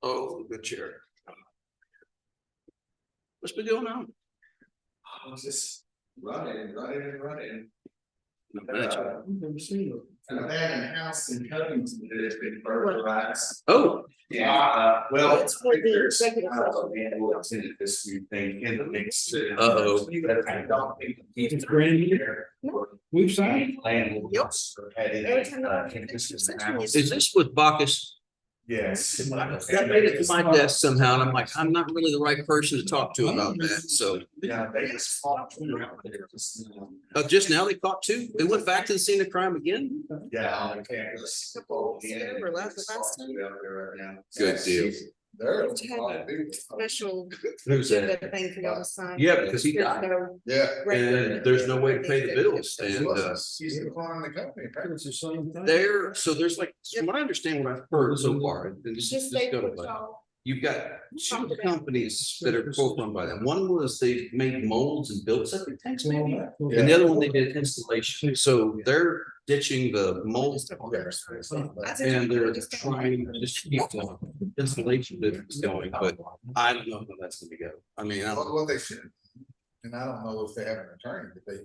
Oh, good chair. What's been going on? I was just running. I've Never seen it. An abandoned house in Covington that has been burglarized. Oh, Yeah, well. It's for the executive And we'll attend this new thing in the mix. Uh-oh. I don't think. It's brand new. We've signed. Land. Yep. Every time I walk in, is this with Bacchus? Yes. That made it to my desk somehow, and I'm like, I'm not really the right person to talk to about that, so. Yeah, they just fought. Just now they caught two? They went back to the scene of crime again? Yeah, on the campus. Remember last time? Good deal. They're. Special Who's that? agenda thing for y'all to sign. Yeah, because he There's died, no Yeah. record. and there's no way to pay the bills, and, He's declining the company. It's the same thing. so there's like, from what I understand, what I've heard so far, and this Just is stay go to put, y'all. you've got two companies that are both run by them. One was they made molds and built septic tanks maybe, and the other one they did installation. So they're ditching the molds department, and they're trying to just keep the installation business going, but I don't know how that's gonna go. I mean, I don't, Well, they should, and I don't know if they have an attorney, but they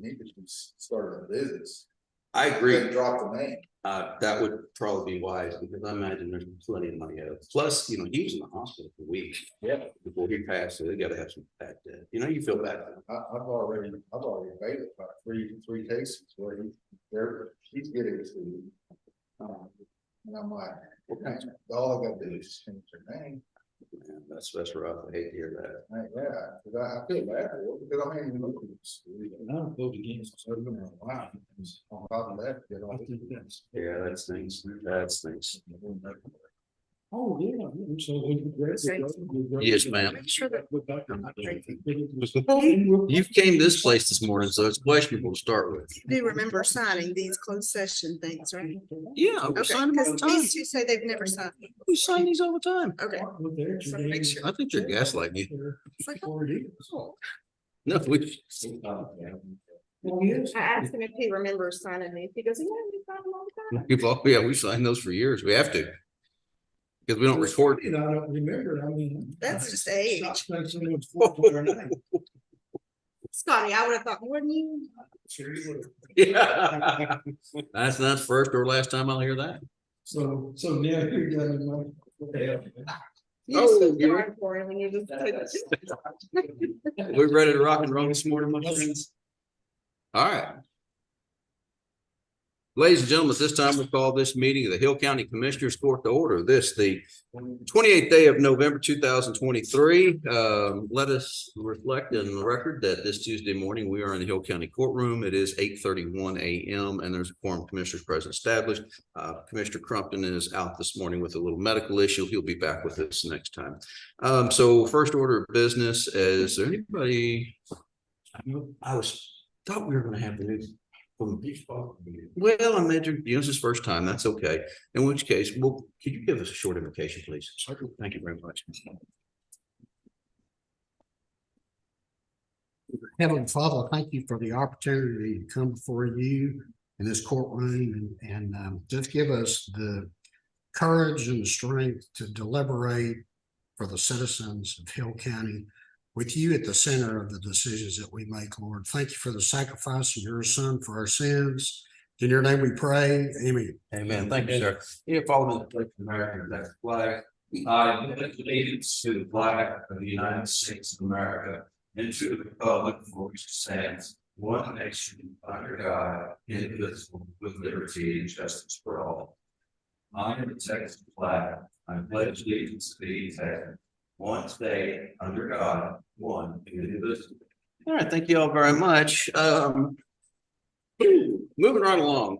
need to be started a business. I agree. They drop the name. That would probably be wise, because I imagine there's plenty of money out. Plus, he was in the hospital for weeks. Yeah. Before he passed, so they gotta have some bad debt. You feel bad. I've already paid it about three cases where he's getting it to. And I'm like, okay, all I gotta do is change their name. Man, that's rough. I hate to hear that. Like, yeah, 'cause I feel bad for it, because I mean, look, Now vote against. So we're gonna wow, on top of that, you know. I think that's. Yeah, that stinks. That stinks. Oh, yeah. So. Yes, ma'am. Make sure that. You've came this place this morning, so it's questionable to start with. You do remember signing these closed session things, right? Yeah, we Okay, sign them all the because time. these two say they've never signed. We sign these all the time. Okay. So make sure. I think you're gaslighting you. It's like, oh. No, we. I asked him if he remembers signing these. He goes, yeah, we sign them all the time. Yeah, we signed those for years. We have to. Because we don't record. I don't remember, I mean. That's just age. So Scotty, I would have thought more than you. Yeah. That's not the first or last time I'll hear that. now you're done. You just Oh, feel yeah. sorry for him when you just. We're ready to rock and roll this morning, my friends. All right. Ladies and gentlemen, at this time we call this meeting of the Hill County Commissioners Court to order. This, the 28th day of November 2023. Let us reflect in the record that this Tuesday morning we are in the Hill County courtroom. It is 8:31 a.m. and there's a quorum of commissioners present established. Commissioner Crumpton is out this morning with a little medical issue. He'll be back with us next time. So first order of business, is there anybody? I thought we were going to have the news. Well, I imagine it's his first time. That's okay. In which case, could you give us a short invocation, please? Thank you very much. Heavenly Father, thank you for the opportunity to come before you in this courtroom and just give us the courage and the strength to deliberate for the citizens of Hill County with you at the center of the decisions that we make, Lord. Thank you for the sacrifice of your son for our sins. In your name we pray. Amen. Amen. Thank you, sir. Here, following the pledge of America, that's the flag. I pledge allegiance to the flag of the United States of America and to the republic for which it stands, one nation under God, indivisible, with liberty and justice for all. I am the Texas flag. I pledge allegiance to the flag. One state under God, one indivisible. All right, thank you all very much. Moving right along.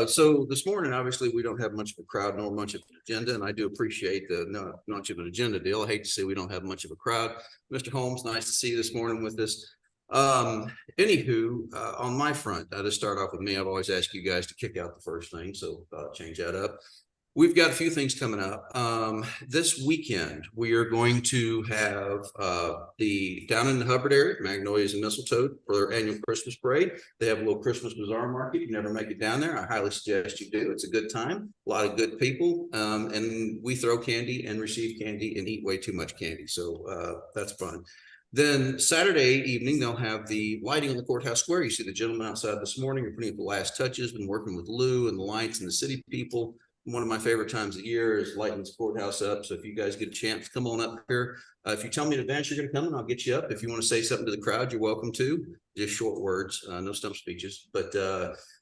So this morning, obviously, we don't have much of a crowd nor much of an agenda, and I do appreciate the not much of an agenda deal. I hate to say we don't have much of a crowd. Mr. Holmes, nice to see you this morning with us. Anywho, on my front, to start off with me, I've always asked you guys to kick out the first thing, so change that up. We've got a few things coming up. This weekend, we are going to have the down in the Hubbard area, Magnolias and Mistletoe, for their annual Christmas parade. They have a little Christmas bazaar market. You never make it down there. I highly suggest you do. It's a good time, a lot of good people, and we throw candy and receive candy and eat way too much candy. So that's fun. Then Saturday evening, they'll have the lighting on the courthouse square. You see the gentleman outside this morning, are putting up the last touches, been working with Lou and the lights and the city people. One of my favorite times of year is lighting the courthouse up. So if you guys get a chance, come on up here. If you tell me in advance you're going to come, and I'll get you up. If you want to say something to the crowd, you're welcome to. Just short words, no stump speeches, but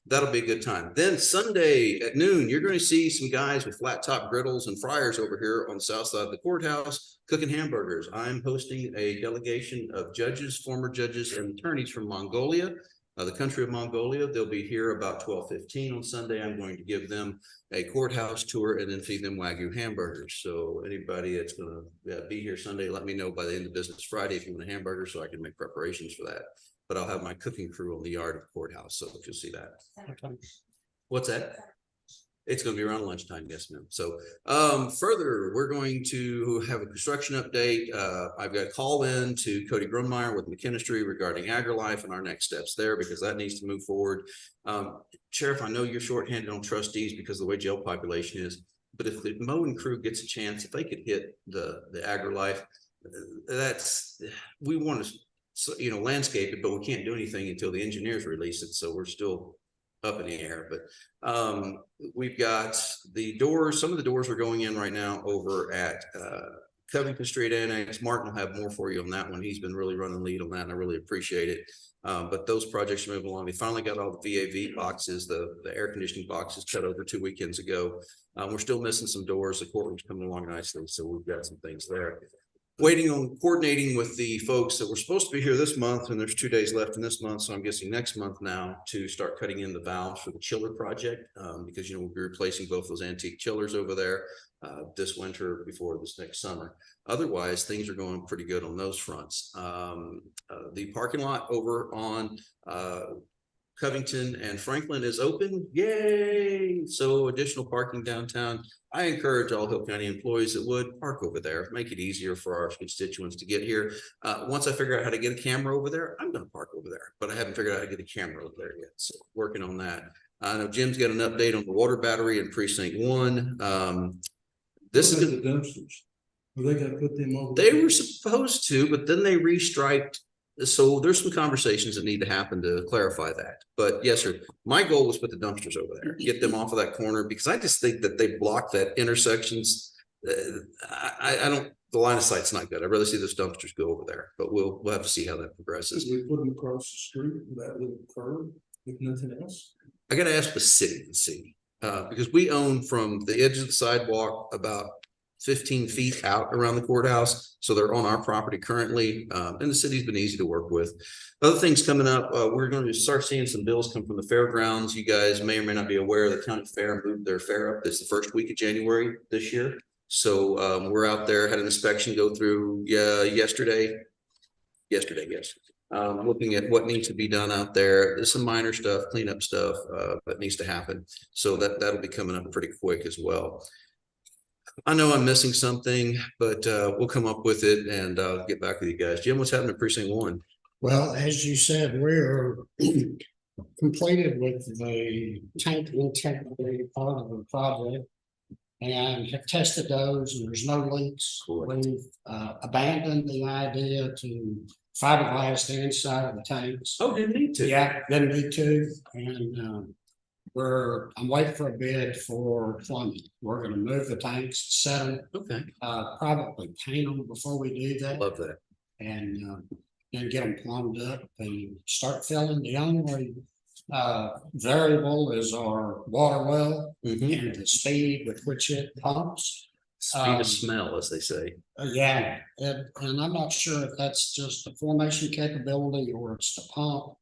that'll be a good time. Then Sunday at noon, you're going to see some guys with flat top griddles and fryers over here on the south side of the courthouse cooking hamburgers. I'm hosting a delegation of judges, former judges, and attorneys from Mongolia. The country of Mongolia. They'll be here about 12:15 on Sunday. I'm going to give them a courthouse tour and then feed them Wagyu hamburgers. So anybody that's going to be here Sunday, let me know by the end of business Friday if you want a hamburger so I can make preparations for that. But I'll have my cooking crew on the yard of the courthouse, so you'll see that. What's that? It's going to be around lunchtime, yes, ma'am. So further, we're going to have a construction update. I've got a call in to Cody Grunmeyer with McKinstry regarding AgriLife and our next steps there, because that needs to move forward. Sheriff, I know you're shorthanded on trustees because of the way jail population is, but if the mowing crew gets a chance, if they could hit the AgriLife, we want to, landscape it, but we can't do anything until the engineers release it. So we're still up in the air, but we've got the doors. Some of the doors are going in right now over at Covington Street Annex. Martin will have more for you on that one. He's been really running lead on that, and I really appreciate it. But those projects are moving along. We finally got all the VAV boxes, the air conditioning boxes cut over 2 weekends ago. We're still missing some doors. The courtroom's coming along nicely, so we've got some things there. Waiting on coordinating with the folks that were supposed to be here this month, and there's 2 days left in this month, so I'm guessing next month now to start cutting in the valves for the chiller project, because we'll be replacing both those antique chillers over there this winter before this next summer. Otherwise, things are going pretty good on those fronts. The parking lot over on Covington and Franklin is open. Yay! So additional parking downtown. I encourage all Hill County employees that would park over there, make it easier for our constituents to get here. Once I figure out how to get a camera over there, I'm going to park over there, but I haven't figured out how to get a camera over there yet. So working on that. I know Jim's got an update on the water battery in precinct 1. This is the dumpsters. Well, they got to put them over. They were supposed to, but then they restriped. So there's some conversations that need to happen to clarify that. But yes, sir, my goal was put the dumpsters over there, get them off of that corner, because I just think that they block that intersections. I don't, the line of sight's not good. I'd rather see those dumpsters go over there, but we'll have to see how that progresses. We put them across the street with that little curb, if nothing else. I got to ask the city to see, because we own from the edge of the sidewalk about 15 feet out around the courthouse. So they're on our property currently. And the city's been easy to work with. Other things coming up, we're going to start seeing some bills come from the fairgrounds. You guys may or may not be aware the county fair moved their fair up this the first week of January this year. So we're out there, had an inspection go through yesterday, yes. Looking at what needs to be done out there. There's some minor stuff, cleanup stuff that needs to happen. So that'll be coming up pretty quick as well. I know I'm missing something, but we'll come up with it and get back with you guys. Jim, what's happening in precinct 1? Well, as you said, we're completed with the tank integrity part of the project and have tested those, and there's no leaks. We've abandoned the idea to fiberglass the inside of the tanks. Oh, didn't need to. Yeah, didn't need to, and I'm waiting for a bid for plumbing. We're gonna move the tanks, set them, Okay, probably paint them before we do that, love that. and then get them plumbed up and start filling. The only variable is our water well and the speed with which it pumps. Speed of smell, as they say. Yeah, and I'm not sure if that's just the formation capability or it's the pump.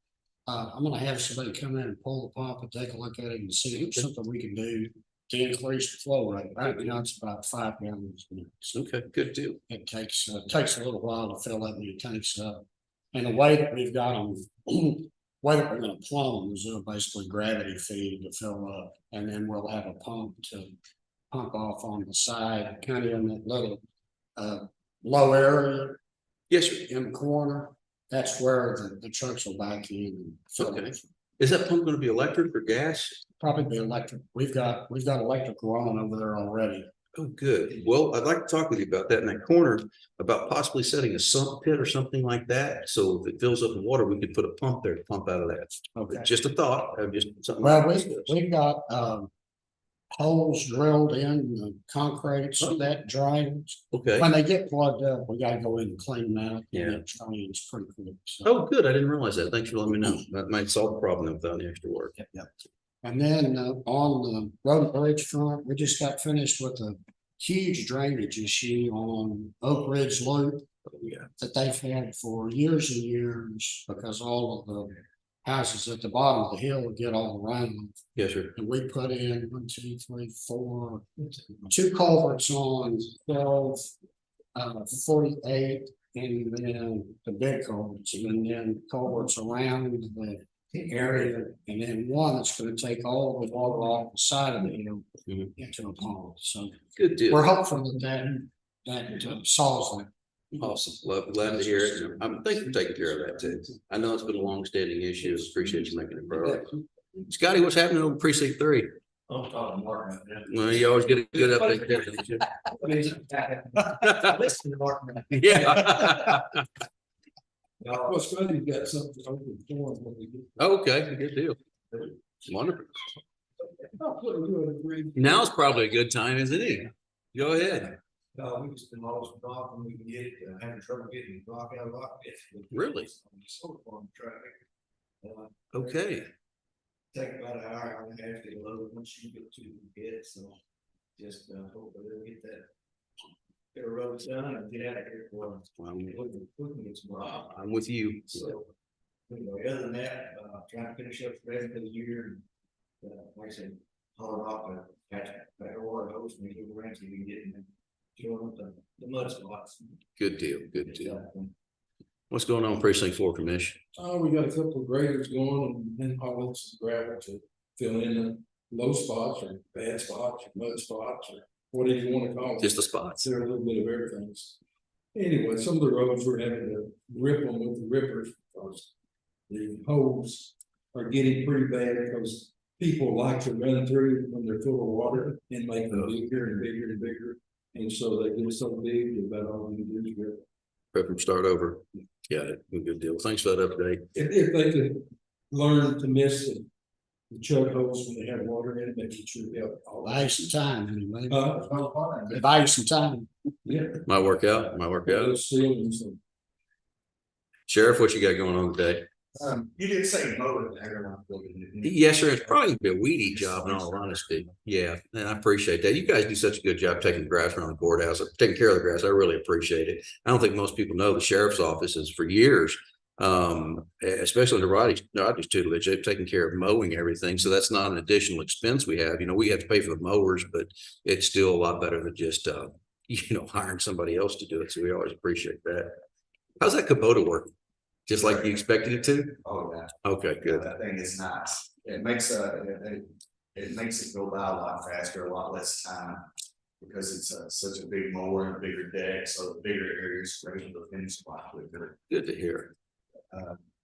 I'm gonna have somebody come in and pull the pump and take a look at it and see if it's something we can do to increase the flow rate. Right now it's about 5 gallons a minute. Okay, good deal. It takes a little while to fill that many tanks up. And the way that we've got them, way that we're gonna plumb is basically gravity feed to fill up, and then we'll have a pump to pump off on the side, kind of in that little low area Yes, sir. in the corner. That's where the trucks will back in. And fill Okay. it. Is that pump gonna be electric or gas? Probably be electric. We've got electric running over there already. Oh, good. Well, I'd like to talk with you about that in that corner, about possibly setting a sump pit or something like that. So if it fills up with water, we could put a pump there to pump out of that. Okay. Just a thought, just something. Well, we've got holes drilled in the concrete so that drains. Okay. When they get plugged up, we gotta go in and clean them out. Yeah. And it drains pretty quick. So. Oh, good. I didn't realize that. Thanks for letting me know. That might solve the problem without the extra work. Yep. And then on the road and bridge front, we just got finished with a huge drainage issue on Oak Ridge Loop Oh, yeah. that they've had for years and years because all of the houses at the bottom of the hill would get all around. Yes, sir. And we put in 2 culverts on 12, 48, and then the big culverts, and then culverts around the area, and then one that's gonna take all the water off the side of the hill Mhm. into a pond. So Good deal. we're hopeful that solves that. Awesome. Glad to hear it. Thank you for taking care of that too. I know it's been a long-standing issue. Appreciate you making it progress. Scotty, what's happening over precinct 3? I'm talking Mark. Well, you always get a good update there, don't you? Listen to Mark. Yeah. Well, Scotty's got something open for him when we get. Okay, good deal. Wonderful. I'll put you in a green. Now's probably a good time, isn't it? Go ahead. No, we just been lost rock and we can get, having trouble getting rock out of rock. Really? So on traffic. Okay. Take about an hour and a half to get loaded once you get to the bed, so just hopefully they'll get that. Get a road done and get out of here for. We can get some rock. I'm with you. So, anyway, other than that, trying to finish up the rest of the year. And, like I said, haul off and catch that water hose and get around so you can get in and fill up the mud spots. Good deal. Good deal. What's going on precinct 4, Commission? We got a couple of graders going and hauling some gravel to fill in the low spots or bad spots or mud spots or whatever you want to call them. Just the spots. There are a little bit of everything. Anyway, some of the roads we're having to rip them with the rippers because the holes are getting pretty bad because people like to run through when they're full of water and make them bigger and bigger and bigger. And so they get so big that about all you do is rip. Prep them, start over. Got it. Good deal. Thanks for that update. If they could learn to miss the chug holes when they have water in it, maybe it should help. Buy you some time anyway. Uh, Buy you some time. yeah. Might work out. Might work out. Those ceilings and- Sheriff, what you got going on today? You didn't say motor there, I'm building it. Yes, sir. It's probably gonna be a weedy job in all honesty. Yeah, and I appreciate that. You guys do such a good job taking the grass around the courthouse, taking care of the grass. I really appreciate it. I don't think most people know the sheriff's office is for years. Especially under Rodney's tutelage, they've taken care of mowing everything. So that's not an additional expense we have. You know, we have to pay for the mowers, but it's still a lot better than just hiring somebody else to do it. So we always appreciate that. How's that Kubota working? Just like you expected it to? Oh, yeah. Okay, good. That thing is nice. It makes it makes it go by a lot faster, a lot less time. Because it's such a big mower and a bigger deck, so the bigger areas are able to finish a lot quicker. Good to hear.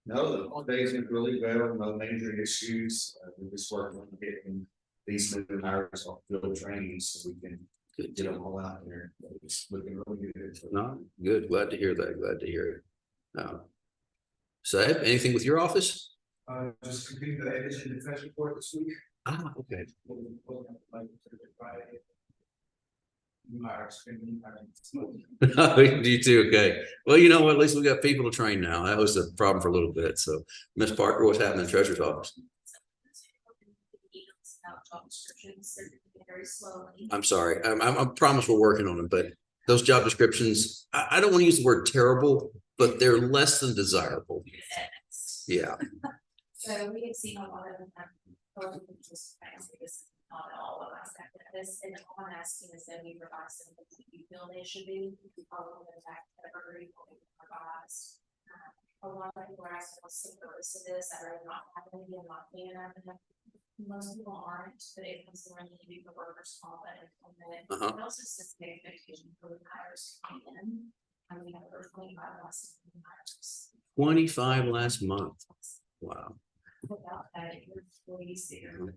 No, the days went really well, no major issues. We're just working on getting these new hires off field training so we can Good get deal. them all out there. It's looking really good. No, good. Glad to hear that. Glad to hear it. Saeb, anything with your office? Just completed the edition defense report this week. Ah, okay. You too. Okay. Well, you know what? At least we got people to train now. That was the problem for a little bit. So, Miss Parker, what's happening in the treasurer's office? Job descriptions, they're very slowly. I'm sorry. I promise we're working on them, but those job descriptions, I don't want to use the word terrible, but they're less than desirable. Yeah. So we have seen a lot of them just this not at all what I said this, and all I'm asking is that we provide something that you feel they should be, follow the fact that every provides. A lot of people are asking what's the purpose of this, I really not having any and not being most people aren't, but it comes to when you do the workers' comp and Uh-huh. it also sets the expectation for the hires coming in. And we have over 25 less hires. 25 last month. Wow. Without that, your employees there. And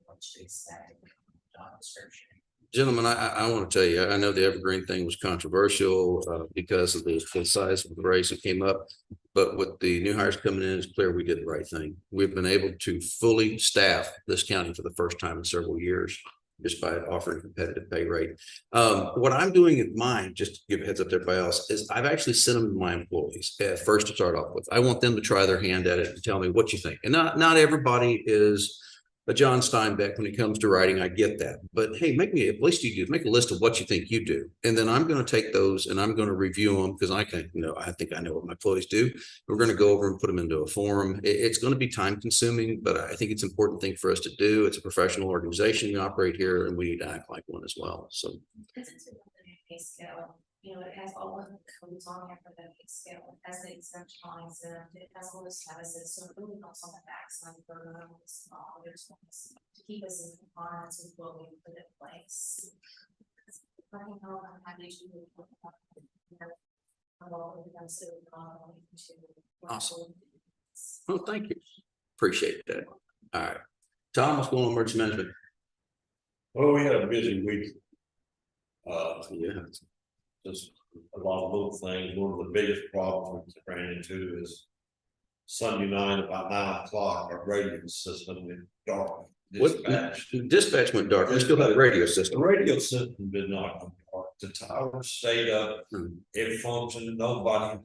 what you expect in the job description. Gentlemen, I want to tell you, I know the Evergreen thing was controversial because of the size of the race that came up. But with the new hires coming in, it's clear we did the right thing. We've been able to fully staff this county for the first time in several years, just by offering competitive pay rate. What I'm doing at mine, just to give a heads up to everybody else, is I've actually sent them to my employees at first to start off with. I want them to try their hand at it and tell me what you think. And not everybody is a John Steinbeck when it comes to writing. I get that, but hey, make me, at least you do, make a list of what you think you do. And then I'm going to take those and I'm going to review them because I think I know what my employees do. We're going to go over and put them into a forum. It's going to be time consuming, but I think it's an important thing for us to do. It's a professional organization. We operate here and we need to act like one as well. So. Because it's a pay scale, it has all of the codes on there for the pay scale, it has the exemption lines, it has all the statuses, so it really helps on the backside for the small auditors to keep us in compliance with what we put in place. I don't know, I'm happy to. Awesome. Oh, thank you. Appreciate that. All right. Tom, what's going on, emergency management? Well, we had a busy week. Yeah. Just a lot of little things. One of the biggest problems we ran into is Sunday night about 9 o'clock, our radio system went dark. Dispatch went dark. We still have a radio The system. radio system did not go dark. The tower stayed up. It functioned. Nobody.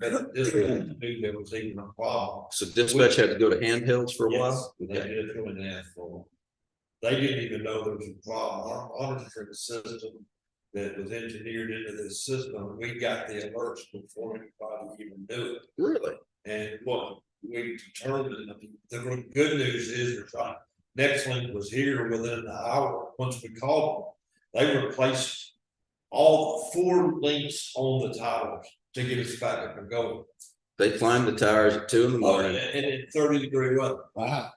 But this knew there was even a problem. So dispatch had to go to handhelds for a while. Yes, they did go in there for. They didn't even know there was a problem. Our monitoring system that was engineered into the system, we got the alerts before anybody even knew it. Really? And what we determined, the good news is, Nextlink was here within an hour. Once we called them, they replaced all 4 links on the towers to get us back up and going. They climbed the towers at 2 in the And morning. in 30-degree weather. Wow.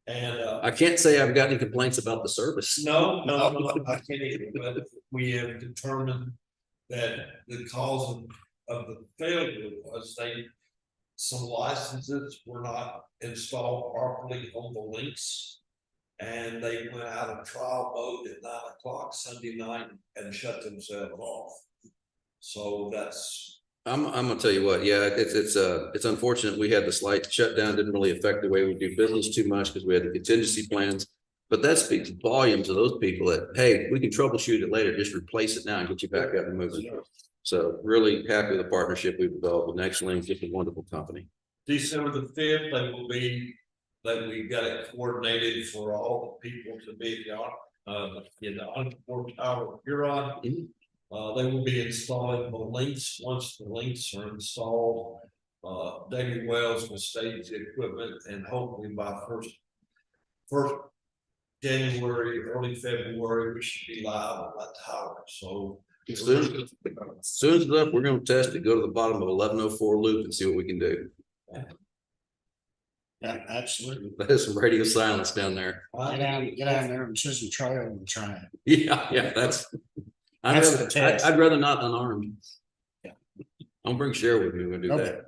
And I can't say I've got any complaints about the service. no, I can't even, but we have determined that the cause of the failure was some licenses were not installed properly on the links. And they went out of trial mode at 9 o'clock Sunday night and shut themselves off. So I'm gonna tell you what, yeah, it's unfortunate. We had the slight shutdown, didn't really affect the way we do business too much because we had the contingency plans. But that speaks volumes of those people that, hey, we can troubleshoot it later, just replace it now and get you back up and moving. So really happy with the partnership we've developed with Nextlink. It's a wonderful company. December the 5th, they will be, that we got it coordinated for all the people to be in the Encore Tower Huron. They will be installing the links. Once the links are installed, Davey Wells will stage the equipment and hopefully by first January, early February, we should be live on that tower. So As soon as it's up, we're gonna test it, go to the bottom of 1104 loop and see what we can do. Yeah, absolutely. There's some radio silence down there. Get out there and Susan Trail and try it. Yeah, That's the test. I'd rather not unarmed. Yeah. I'll bring Cheryl with me when we do that.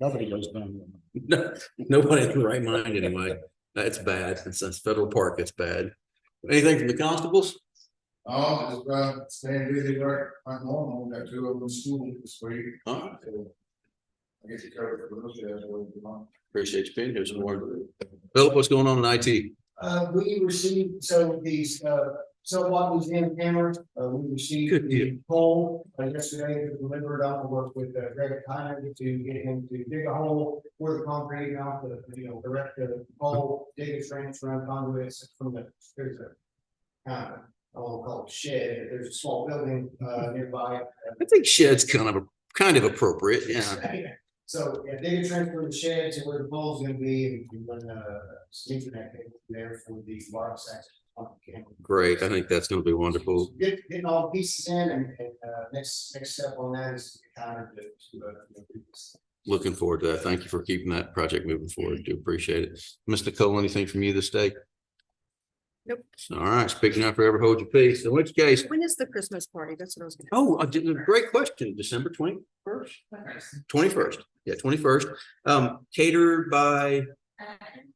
Nobody goes down. No, nobody in the right mind anyway. That's bad. It's federal park. It's bad. Anything from the constables? Just staying busy work, I'm normal, got 2 of them in school this week. All right. So I guess you covered for those guys. Appreciate you being here some more. Philip, what's going on in IT? We received, so these, Cellblock Museum cameras, we received Good deal. the pole yesterday to deliver it up and work with Greg Tyner to get him to dig a hole for the concrete and out direct the pole, dig a trench, run conduits from there's a kind of, I won't call it shed, but there's a small building nearby. I think shed's kind of appropriate. Yeah. So, dig a trench for the shed to where the pole's gonna be, and run Ethernet cable there for the wireless access. Great. I think that's going to be wonderful. Getting all the pieces in and next step on that is kind of Looking forward to that. Thank you for keeping that project moving forward. Do appreciate it. Mr. Cole, anything from you this day? Nope. All right, speaking up, forever hold your peace. In which case, When is the Christmas party? That's what I was gonna. oh, great question. December 21st? 21st. Yeah, 21st. Catered by,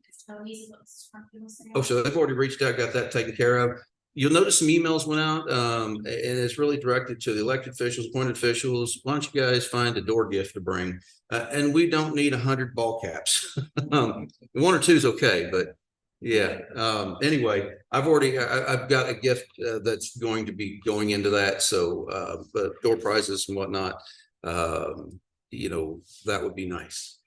It's Tony's, what's from people saying? oh, so they've already reached out, got that taken care of. You'll notice some emails went out, and it's really directed to the elected officials, appointed officials. Why don't you guys find a door gift to bring? And we don't need 100 ball caps. 1 or 2 is okay, but yeah. Anyway, I've got a gift that's going to be going into that. So, but door prizes and whatnot, you know, that would be nice.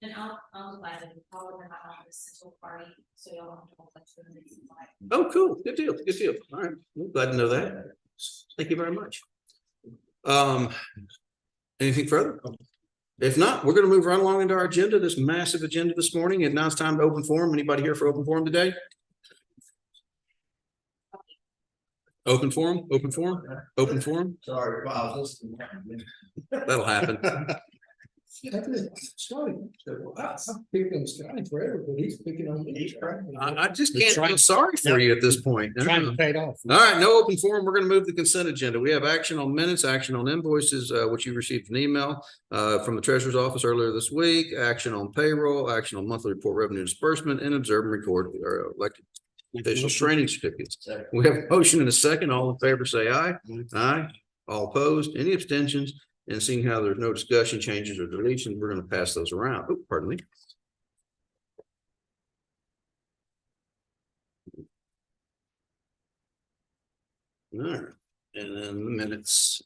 And I'll glad to follow them out on this central party, so y'all don't know what's the reason why. Oh, cool. Good deal. Good deal. All right. Well, glad to know that. Thank you very much. Anything further? If not, we're going to move right along into our agenda, this massive agenda this morning. And now it's time to open forum. Anybody here for open forum today? Open forum, open forum, open forum. Sorry, I was listening. That'll happen. Scotty, I'm picking on Scotty forever, but he's picking on me. I just can't feel sorry for you at this point. Trying to pay it off. All right, no open forum. We're going to move the consent agenda. We have action on minutes, action on invoices, which you received an email from the treasurer's office earlier this week, action on payroll, action on monthly report revenue disbursement, and observe and record our elected officials training certificates. We have a motion and a second. All in favor, say aye. Aye. All opposed, any abstentions? And seeing how there's no discussion, changes, or deletions, we're going to pass those around. Oh, pardon me. All right, and then the minutes.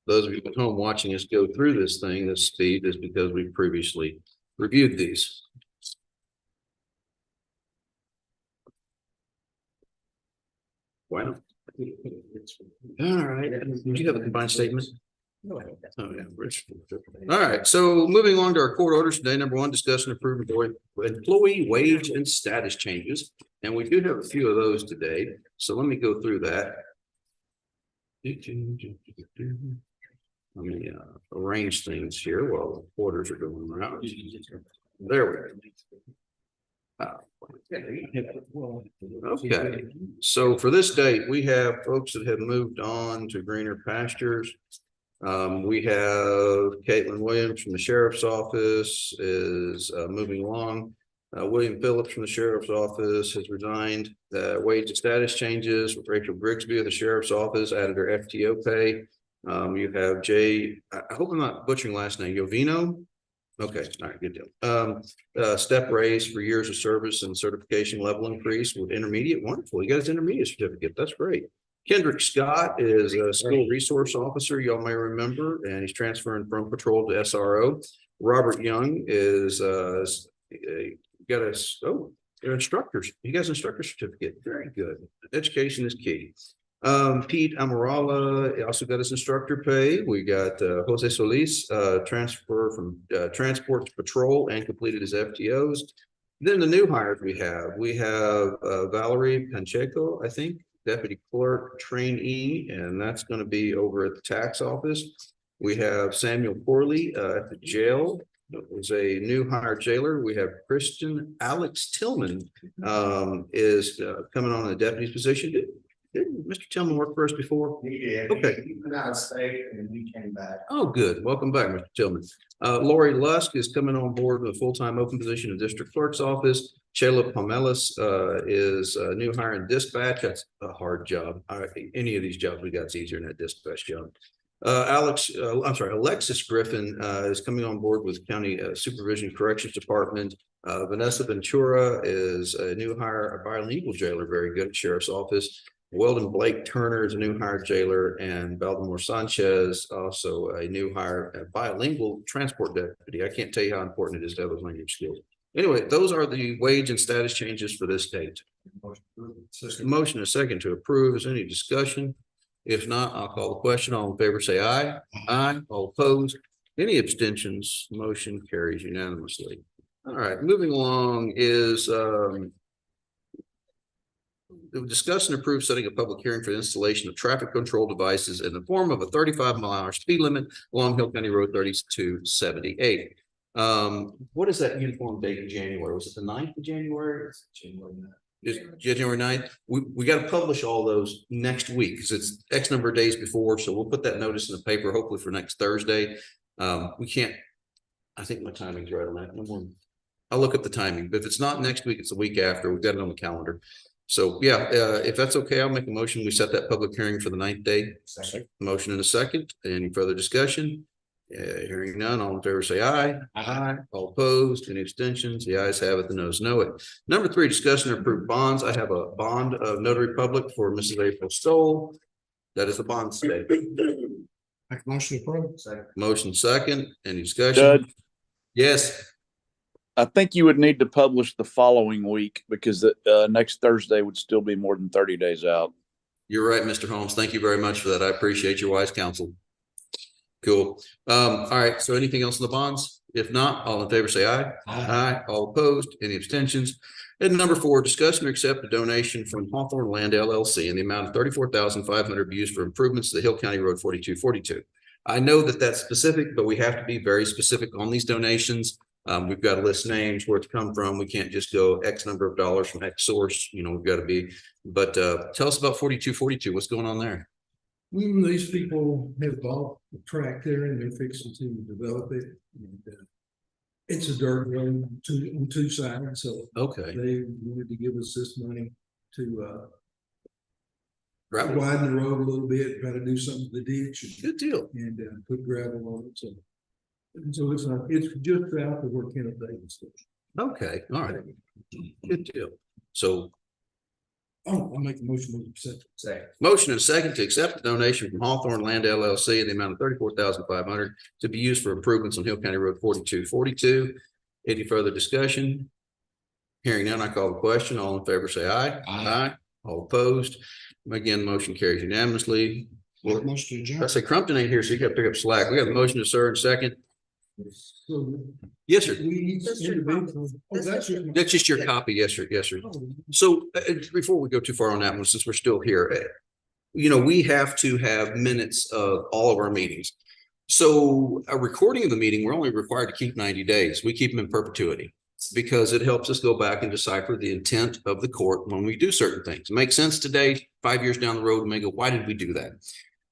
Those of you at home watching us go through this thing, this speed is because we previously reviewed these. Wow. All right, did you have a combined statement? Oh, yeah, Rich. All right, so moving on to our court orders today. Number 1, discuss and approve employee wage and status changes. And we do have a few of those today. So let me go through that. Let me arrange things here while the orders are going around. There we go. Okay, so for this date, we have folks that have moved on to greener pastures. We have Caitlin Williams from the sheriff's office is moving along. William Phillips from the sheriff's office has resigned. Wage and status changes with Rachel Grigsby of the sheriff's office added her FTO pay. You have Jay, I hope I'm not butchering last name, Jovino. Okay, all right, good deal. Step raise for years of service and certification level increase with intermediate. Wonderful. You got his intermediate certificate. That's great. Kendrick Scott is a school resource officer, y'all may remember, and he's transferring from patrol to SRO. Robert Young is got us, oh, they're instructors. He got his instructor certificate. Very good. Education is key. Pete Amarala also got his instructor pay. We got Jose Solis transfer from transport to patrol and completed his FTOs. Then the new hires we have Valerie Pacheco, I think, deputy clerk trainee, and that's going to be over at the tax office. We have Samuel Corley at the jail. It was a new hire jailer. We have Christian Alex Tillman is coming on in the deputy's position. Didn't Mr. Tillman work for us before? He did. Okay. He went out of state and we came back. Oh, good. Welcome back, Mr. Tillman. Lori Lusk is coming on board with a full-time open position in district clerk's office. Shayla Pomelis is a new hire in dispatch. That's a hard job. Any of these jobs we got is easier than that dispatch job. Alexis Griffin is coming on board with County Supervision Corrections Department. Vanessa Ventura is a new hire, a bilingual jailer, very good at Sheriff's Office. Weldon Blake Turner is a new hire jailer, and Baltimore Sanchez, also a new hire, a bilingual transport deputy. I can't tell you how important it is to have those language skills. Anyway, those are the wage and status changes for this date. Motion is second to approve. Is there any discussion? If not, I'll call the question. All in favor, say aye. Aye. All opposed. Any abstentions? Motion carries unanimously. All right, moving along is discuss and approve setting a public hearing for the installation of traffic control devices in the form of a 35-mile-an-hour speed limit along Hill County Road 3278. What is that uniform date in January? Was it the 9th of January? Is January 9th? We got to publish all those next week because it's X number of days before. So we'll put that notice in the paper, hopefully for next Thursday. We can't, I think my timing's right on that. No more. I'll look up the timing, but if it's not next week, it's the week after. We've got it on the calendar. So yeah, if that's okay, I'll make a motion. We set that public hearing for the 9th day. Motion in a second. Any further discussion? Hearing none, all in favor say aye. Aye. All opposed, any abstentions? The ayes have it, the noes know it. Number 3, discussion and approve bonds. I have a bond of notary public for Mrs. April Stoll. That is the bond state. Make a motion to approve. Motion second, any discussion? Judge, Yes, I think you would need to publish the following week because next Thursday would still be more than 30 days out. you're right, Mr. Holmes. Thank you very much for that. I appreciate your wise counsel. Cool. All right. So anything else in the bonds? If not, all in favor say aye. Aye. All opposed, any abstentions? And number 4, discuss and accept a donation from Hawthorne Land LLC in the amount of $34,500 used for improvements to the Hill County Road 4242. I know that that's specific, but we have to be very specific on these donations. We've got to list names, where it's come from. We can't just go X number of dollars from X source. You know, we've got to be, but tell us about 4242. What's going on there? These people have bought a tract there and they're fixing to develop it. And, it's a dirt road on two sides, so Okay. they wanted to give us this money to Gravel. widen the road a little bit, try to do something to the ditch Good deal. and put gravel on it. So it's just south of where Kenneth Davis is. Okay. All right. Good deal. So Oh, I'll make the motion to accept. motion and a second to accept the donation from Hawthorne Land LLC in the amount of $34,500 to be used for improvements on Hill County Road 4242. Any further discussion? Hearing none, I call the question. All in favor say aye. Aye. All opposed. Again, motion carries unanimously. Make a motion to adjourn. I say Crumpton ain't here, so you got to pick up slack. We got a motion to serve second. So Yes, sir. we each individually. Oh, that's your. That's just your copy. Yes, sir. Yes, sir. Oh, So before we go too far on that one, since we're still here, you know, we have to have minutes of all of our meetings. So a recording of the meeting, we're only required to keep 90 days. We keep them in perpetuity because it helps us go back and decipher the intent of the court when we do certain things. It makes sense today, 5 years down the road, we may go, why did we do that?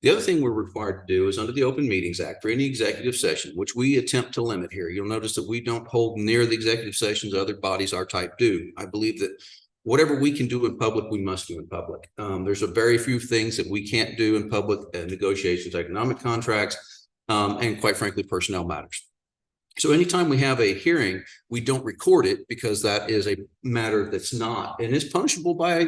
The other thing we're required to do is under the Open Meetings Act for any executive session, which we attempt to limit here. You'll notice that we don't hold near the executive sessions other bodies our type do. I believe that whatever we can do in public, we must do in public. There's a very few things that we can't do in public, negotiations, economic contracts, and quite frankly, personnel matters. So anytime we have a hearing, we don't record it because that is a matter that's not, and is punishable by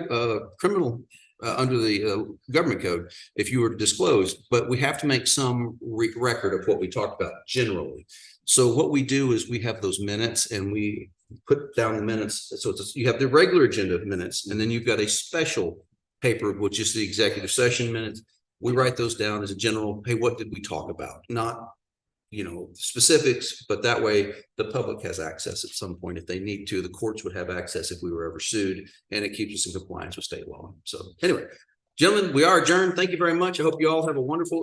criminal under the government code if you were to disclose, but we have to make some record of what we talked about generally. So what we do is we have those minutes and we put down the minutes. So you have the regular agenda of minutes, and then you've got a special paper, which is the executive session minutes. We write those down as a general, hey, what did we talk about? Not, you know, specifics, but that way the public has access at some point if they need to. The courts would have access if we were ever sued, and it keeps us in compliance with state law. So anyway, gentlemen, we are adjourned. Thank you very much. I hope you all have a wonderful